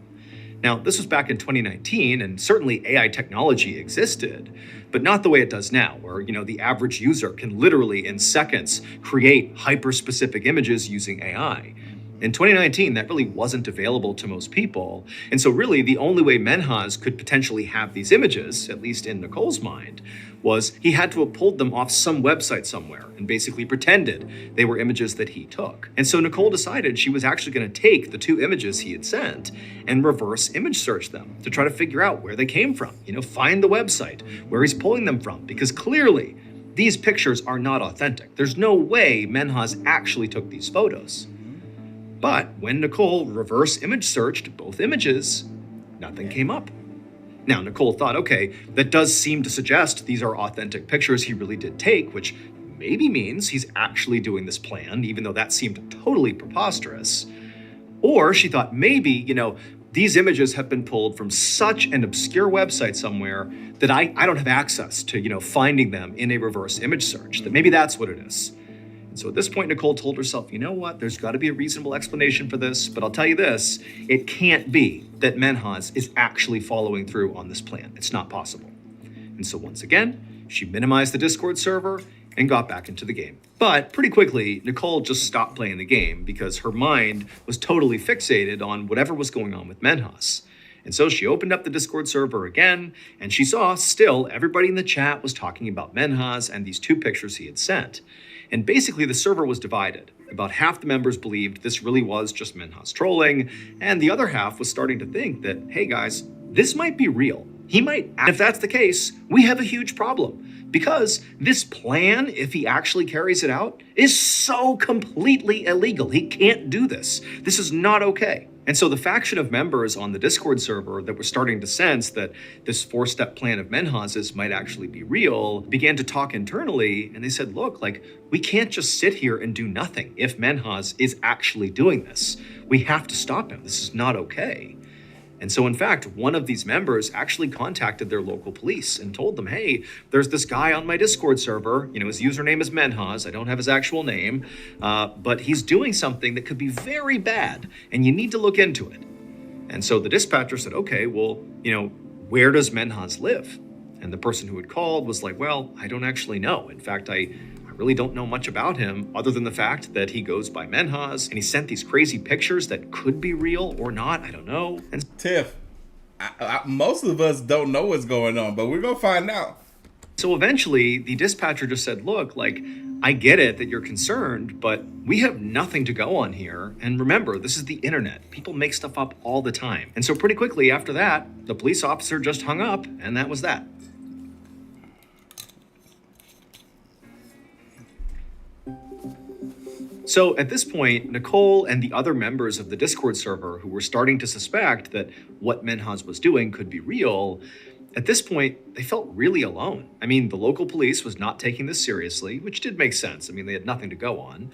Now, this was back in 2019, and certainly AI technology existed, but not the way it does now, where, the average user can literally, in seconds, create hyper-specific images using AI. In 2019, that really wasn't available to most people, and so really the only way Minhas could potentially have these images, at least in Nicole's mind, was he had to have pulled them off some website somewhere and basically pretended they were images that he took. And so Nicole decided she was actually going to take the 2 images he had sent and reverse image search them to try to figure out where they came from, find the website, where he's pulling them from, because clearly these pictures are not authentic. There's no way Minhas actually took these photos. But when Nicole reverse image searched both images, nothing came up. Now, Nicole thought, okay, that does seem to suggest these are authentic pictures he really did take, which maybe means he's actually doing this plan, even though that seemed totally preposterous. Or she thought maybe, these images have been pulled from such an obscure website somewhere that I don't have access to, finding them in a reverse image search, that maybe that's what it is. So at this point, Nicole told herself, you know what, there's got to be a reasonable explanation for this, but I'll tell you this, it can't be that Minhas is actually following through on this plan. It's not possible. And so once again, she minimized the Discord server and got back into the game. But pretty quickly, Nicole just stopped playing the game because her mind was totally fixated on whatever was going on with Minhas. And so she opened up the Discord server again, and she saw still everybody in the chat was talking about Minhas and these 2 pictures he had sent. And basically the server was divided. About half the members believed this really was just Minhas trolling, and the other half was starting to think that, hey guys, this might be real. He might, and if that's the case, we have a huge problem. Because this plan, if he actually carries it out, is so completely illegal. He can't do this. This is not okay. And so the faction of members on the Discord server that were starting to sense that this 4-step plan of Minhas's might actually be real began to talk internally, and they said, look, like, we can't just sit here and do nothing if Minhas is actually doing this. We have to stop him. This is not okay. And so, in fact, one of these members actually contacted their local police and told them, hey, there's this guy on my Discord server, his username is Minhas, I don't have his actual name, but he's doing something that could be very bad, and you need to look into it. And so the dispatcher said, okay, well, where does Minhas live? And the person who had called was like, well, I don't actually know. In fact, I really don't know much about him other than the fact that he goes by Minhas and he sent these crazy pictures that could be real or not. I don't know. And Tiff, most of us don't know what's going on, but we're going to find out. So eventually the dispatcher just said, look, like, I get it that you're concerned, but we have nothing to go on here. And remember, this is the internet. People make stuff up all the time. And so pretty quickly after that, the police officer just hung up, and that was that. So at this point, Nicole and the other members of the Discord server who were starting to suspect that what Menhaz was doing could be real, at this point, they felt really alone. I mean, the local police was not taking this seriously, which did make sense. I mean, they had nothing to go on.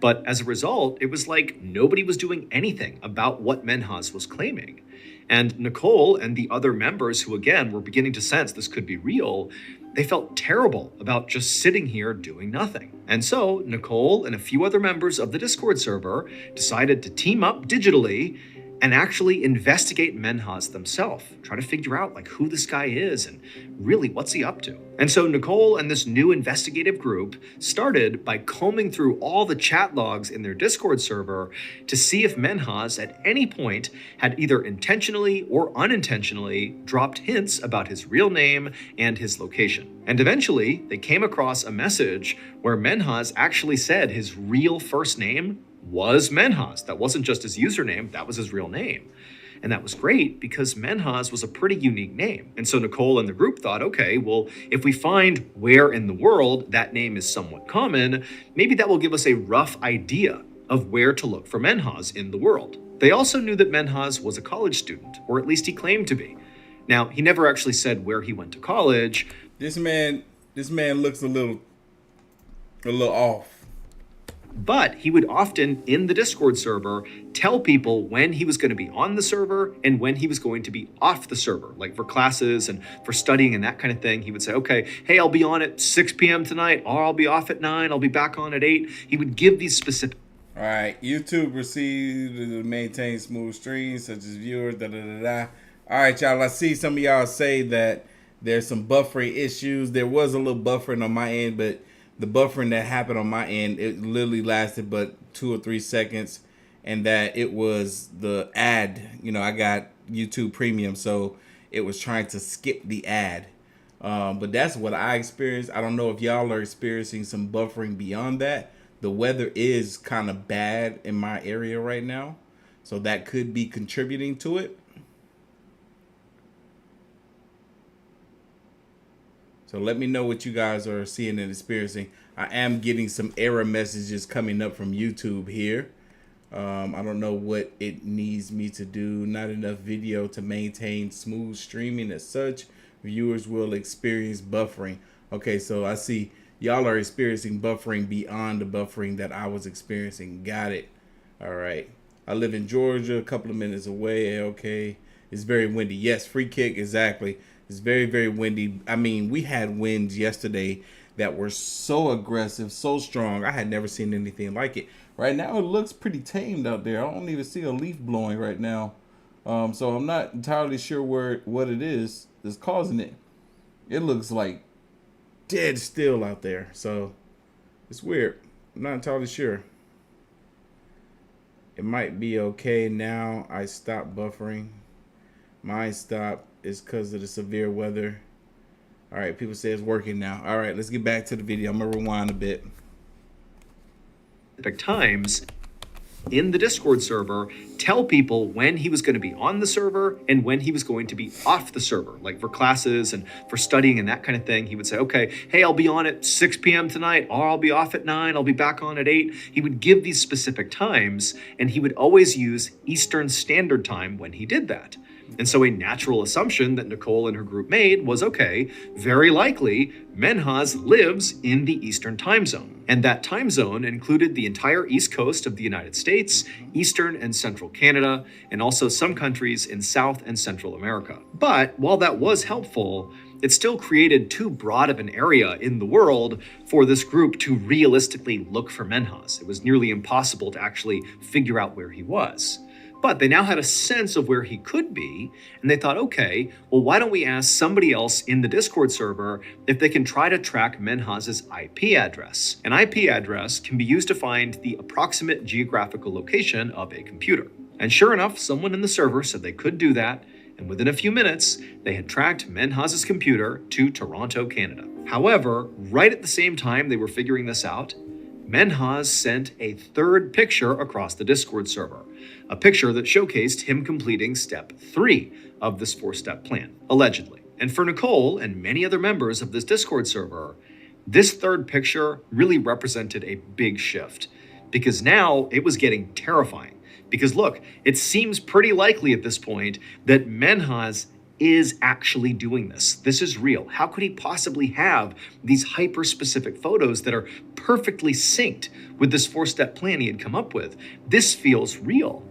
But as a result, it was like nobody was doing anything about what Menhaz was claiming. And Nicole and the other members who, again, were beginning to sense this could be real, they felt terrible about just sitting here doing nothing. And so Nicole and a few other members of the Discord server decided to team up digitally and actually investigate Menhaz themselves, try to figure out like who this guy is and really what's he up to. And so Nicole and this new investigative group started by combing through all the chat logs in their Discord server to see if Menhaz at any point had either intentionally or unintentionally dropped hints about his real name and his location. And eventually they came across a message where Menhaz actually said his real first name was Menhaz. That wasn't just his username, that was his real name. And that was great because Menhaz was a pretty unique name. And so Nicole and the group thought, okay, well, if we find where in the world that name is somewhat common, maybe that will give us a rough idea of where to look for Menhaz in the world. They also knew that Menhaz was a college student, or at least he claimed to be. Now, he never actually said where he went to college. This man looks a little off. But he would often, in the Discord server, tell people when he was going to be on the server and when he was going to be off the server, like for classes and for studying and that kind of thing. He would say, okay, hey, I'll be on at 6 p.m. tonight, or I'll be off at 9, I'll be back on at 8. He would give these specific... All right, YouTube proceeds to maintain smooth streams, such as viewers, da-da-da-da. All right, y'all, I see some of y'all say that there's some buffering issues. There was a little buffering on my end, but the buffering that happened on my end, it literally lasted but 2 or 3 seconds, and that it was the ad. You know, I got YouTube Premium, so it was trying to skip the ad. But that's what I experienced. I don't know if y'all are experiencing some buffering beyond that. The weather is kind of bad in my area right now, so that could be contributing to it. So let me know what you guys are seeing and experiencing. I am getting some error messages coming up from YouTube here. I don't know what it needs me to do. Not enough video to maintain smooth streaming as such. Viewers will experience buffering. Okay, so I see y'all are experiencing buffering beyond the buffering that I was experiencing. Got it. All right. I live in Georgia, a couple of minutes away. Okay. It's very windy. Yes, free kick, exactly. It's very, very windy. I mean, we had winds yesterday that were so aggressive, so strong. I had never seen anything like it. Right now, it looks pretty tamed out there. I don't even see a leaf blowing right now. So I'm not entirely sure what it is that's causing it. It looks like dead still out there. So it's weird. I'm not entirely sure. It might be okay now. I stopped buffering. Mine stopped. It's because of the severe weather. All right, people say it's working now. All right, let's get back to the video. I'm going to rewind a bit. Times in the Discord server, tell people when he was going to be on the server and when he was going to be off the server, like for classes and for studying and that kind of thing. He would say, okay, hey, I'll be on at 6 p.m. tonight, or I'll be off at 9, I'll be back on at 8. He would give these specific times, and he would always use Eastern Standard Time when he did that. And so a natural assumption that Nicole and her group made was, okay, very likely Menhaz lives in the Eastern time zone. And that time zone included the entire East Coast of the United States, Eastern and Central Canada, and also some countries in South and Central America. But while that was helpful, it still created too broad of an area in the world for this group to realistically look for Menhaz. It was nearly impossible to actually figure out where he was. But they now had a sense of where he could be, and they thought, okay, well, why don't we ask somebody else in the Discord server if they can try to track Menhaz's IP address? An IP address can be used to find the approximate geographical location of a computer. And sure enough, someone in the server said they could do that, and within a few minutes, they had tracked Menhaz's computer to Toronto, Canada. However, right at the same time they were figuring this out, Menhaz sent a third picture across the Discord server, a picture that showcased him completing step 3 of this 4-step plan, allegedly. And for Nicole and many other members of this Discord server, this third picture really represented a big shift, because now it was getting terrifying. Because look, it seems pretty likely at this point that Menhaz is actually doing this. This is real. How could he possibly have these hyper-specific photos that are perfectly synced with this four-step plan he had come up with? This feels real.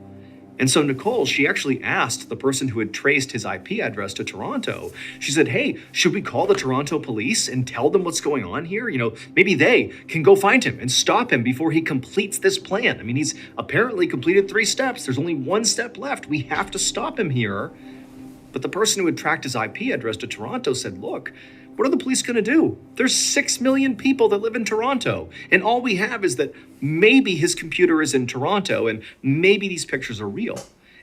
And so Nicole, she actually asked the person who had traced his IP address to Toronto. She said, hey, should we call the Toronto police and tell them what's going on here? You know, maybe they can go find him and stop him before he completes this plan. I mean, he's apparently completed 3 steps. There's only 1 step left. We have to stop him here. But the person who had tracked his IP address to Toronto said, look, what are the police going to do? There's 6 million people that live in Toronto. And all we have is that maybe his computer is in Toronto and maybe these pictures are real.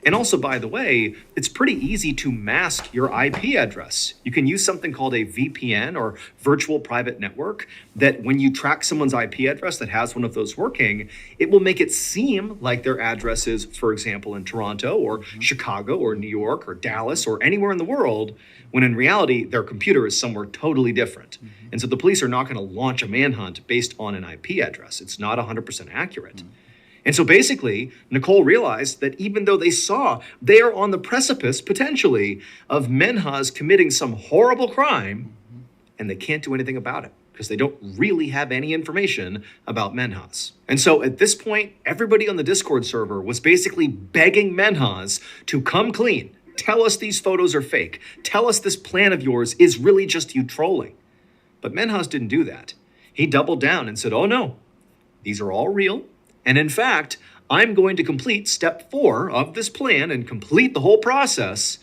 And also, by the way, it's pretty easy to mask your IP address. You can use something called a VPN or virtual private network that when you track someone's IP address that has one of those working, it will make it seem like their address is, for example, in Toronto or Chicago or New York or Dallas or anywhere in the world, when in reality, their computer is somewhere totally different. And so the police are not going to launch a manhunt based on an IP address. It's not 100% accurate. And so basically, Nicole realized that even though they saw they are on the precipice, potentially, of Menhaz committing some horrible crime, and they can't do anything about it because they don't really have any information about Menhaz. And so at this point, everybody on the Discord server was basically begging Menhaz to come clean. Tell us these photos are fake. Tell us this plan of yours is really just you trolling. But Menhaz didn't do that. He doubled down and said, oh no, these are all real. And in fact, I'm going to complete step 4 of this plan and complete the whole process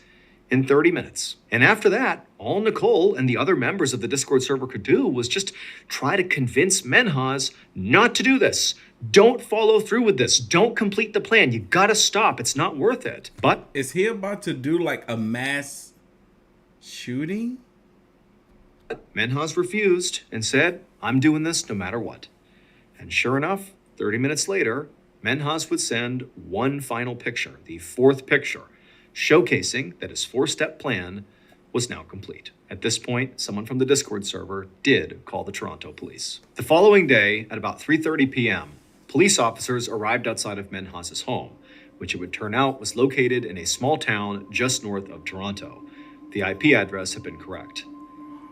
in 30 minutes. And after that, all Nicole and the other members of the Discord server could do was just try to convince Menhaz not to do this. Don't follow through with this. Don't complete the plan. You gotta stop. It's not worth it. But Is he about to do like a mass shooting? Menhaz refused and said, I'm doing this no matter what. And sure enough, 30 minutes later, Menhaz would send one final picture, the 4th picture, showcasing that his 4-step plan was now complete. At this point, someone from the Discord server did call the Toronto police. The following day, at about 3:30 p.m., police officers arrived outside of Menhaz's home, which it would turn out was located in a small town just north of Toronto. The IP address had been correct.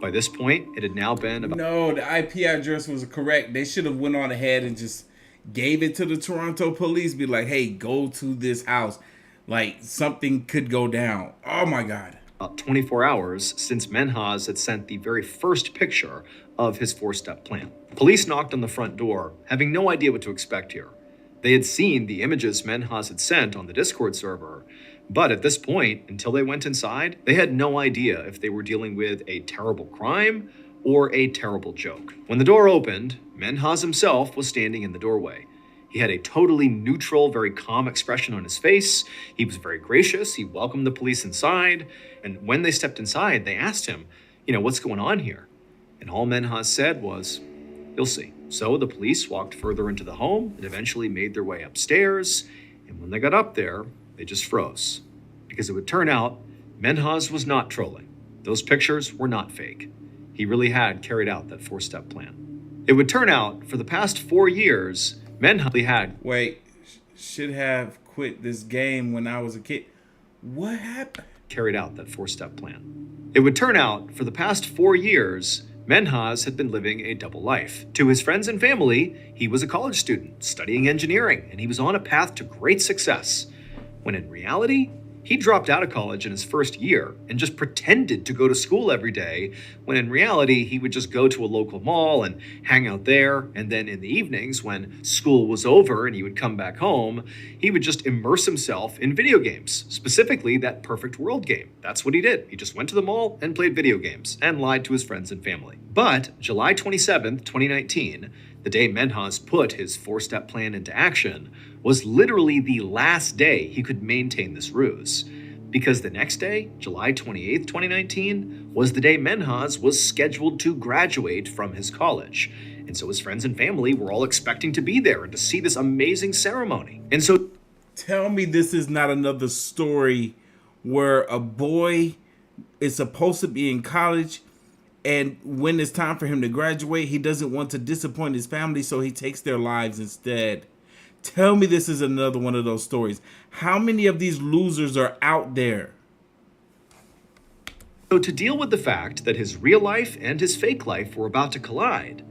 By this point, it had now been about... No, the IP address was correct. They should have went on ahead and just gave it to the Toronto police. Be like, hey, go to this house. Like, something could go down. Oh, my God. About 24 hours since Menhaz had sent the very first picture of his 4-step plan. Police knocked on the front door, having no idea what to expect here. They had seen the images Menhaz had sent on the Discord server, but at this point, until they went inside, they had no idea if they were dealing with a terrible crime or a terrible joke. When the door opened, Menhaz himself was standing in the doorway. He had a totally neutral, very calm expression on his face. He was very gracious. He welcomed the police inside. And when they stepped inside, they asked him, what's going on here? And all Menhaz said was, you'll see. So the police walked further into the home and eventually made their way upstairs. And when they got up there, they just froze. Because it would turn out, Menhaz was not trolling. Those pictures were not fake. He really had carried out that 4-step plan. It would turn out, for the past 4 years, Menhaz had... Wait, should have quit this game when I was a kid. What happened? Carried out that 4-step plan. It would turn out, for the past 4 years, Menhaz had been living a double life. To his friends and family, he was a college student studying engineering, and he was on a path to great success. When in reality, he dropped out of college in his first year and just pretended to go to school every day, when in reality, he would just go to a local mall and hang out there. And then in the evenings, when school was over and he would come back home, he would just immerse himself in video games, specifically that Perfect World game. That's what he did. He just went to the mall and played video games and lied to his friends and family. But July 27th, 2019, the day Menhaz put his 4-step plan into action, was literally the last day he could maintain this ruse. Because the next day, July 28th, 2019, was the day Menhaz was scheduled to graduate from his college. And so his friends and family were all expecting to be there and to see this amazing ceremony. And so... Tell me this is not another story where a boy is supposed to be in college, and when it's time for him to graduate, he doesn't want to disappoint his family, so he takes their lives instead. Tell me this is another one of those stories. How many of these losers are out there? So to deal with the fact that his real life and his fake life were about to collide,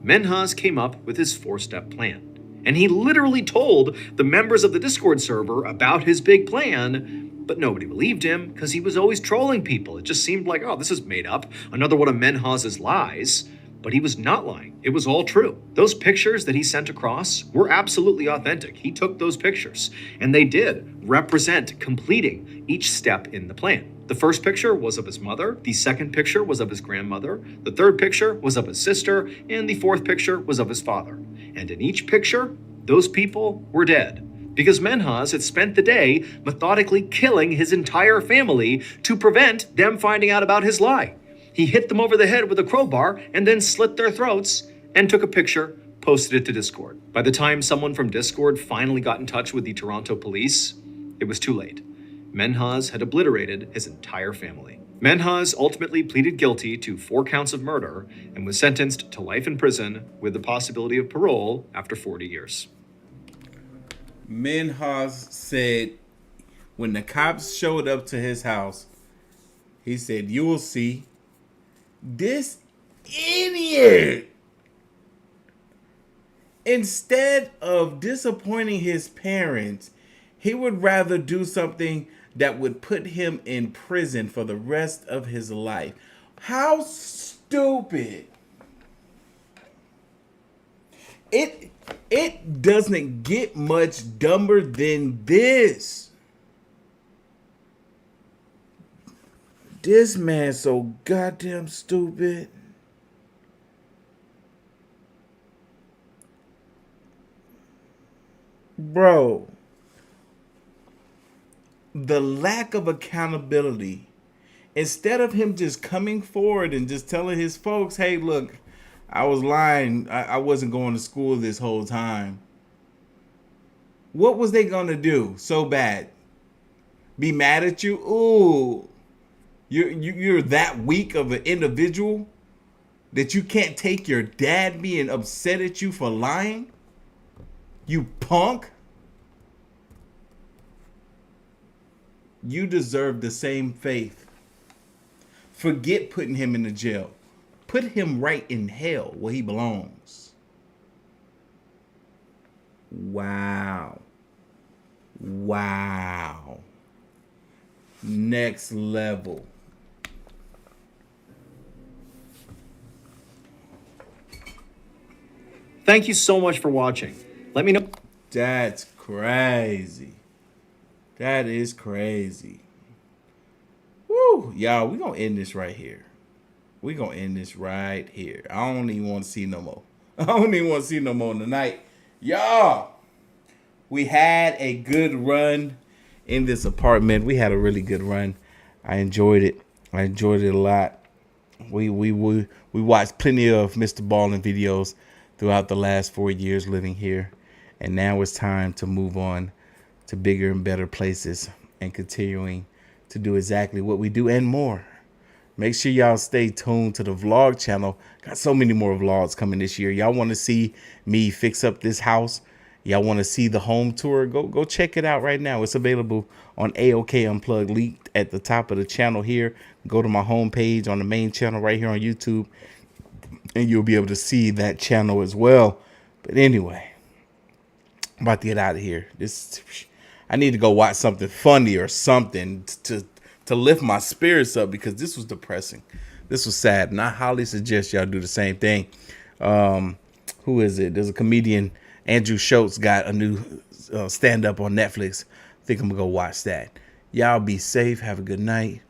Menhaz came up with his four-step plan. And he literally told the members of the Discord server about his big plan, but nobody believed him because he was always trolling people. It just seemed like, oh, this is made up, another one of Menhaz's lies. But he was not lying. It was all true. Those pictures that he sent across were absolutely authentic. He took those pictures, and they did represent completing each step in the plan. The first picture was of his mother, the second picture was of his grandmother, the third picture was of his sister, and the fourth picture was of his father. And in each picture, those people were dead, because Menhaz had spent the day methodically killing his entire family to prevent them finding out about his lie. He hit them over the head with a crowbar and then slit their throats and took a picture, posted it to Discord. By the time someone from Discord finally got in touch with the Toronto police, it was too late. Menhaz had obliterated his entire family. Menhaz ultimately pleaded guilty to 4 counts of murder and was sentenced to life in prison with the possibility of parole after 40 years. Menhaz said when the cops showed up to his house, he said, "You will see." This idiot, instead of disappointing his parents, he would rather do something that would put him in prison for the rest of his life. How stupid. It doesn't get much dumber than this. This man's so goddamn stupid. Bro, the lack of accountability. Instead of him just coming forward and just telling his folks, hey, look, I was lying. I wasn't going to school this whole time. What was they going to do so bad? Be mad at you? Ooh. You're that weak of an individual that you can't take your dad being upset at you for lying? You punk. You deserve the same fate. Forget putting him in the jail. Put him right in hell where he belongs. Wow. Wow. Next level. Thank you so much for watching. Let me know. That's crazy. That is crazy. Woo. Y'all, we're going to end this right here. We're going to end this right here. I don't even want to see no more. I don't even want to see no more tonight. Y'all, we had a good run in this apartment. We had a really good run. I enjoyed it. I enjoyed it a lot. We watched plenty of Mrballen videos throughout the last 4 years living here. And now it's time to move on to bigger and better places and continuing to do exactly what we do and more. Make sure y'all stay tuned to the vlog channel. Got so many more vlogs coming this year. Y'all want to see me fix up this house? Y'all want to see the home tour? Go check it out right now. It's available on AOK Unplugged, linked at the top of the channel here. Go to my homepage on the main channel right here on YouTube, and you'll be able to see that channel as well. But anyway, I'm about to get out of here. I need to go watch something funny or something to lift my spirits up, because this was depressing. This was sad, and I highly suggest y'all do the same thing. Who is it? There's a comedian, Andrew Schultz, got a new stand-up on Netflix. I think I'm gonna go watch that. Y'all be safe. Have a good night.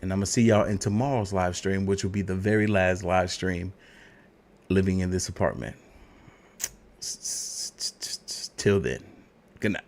And I'm going to see y'all in tomorrow's live stream, which will be the very last live stream living in this apartment. Till then, good night.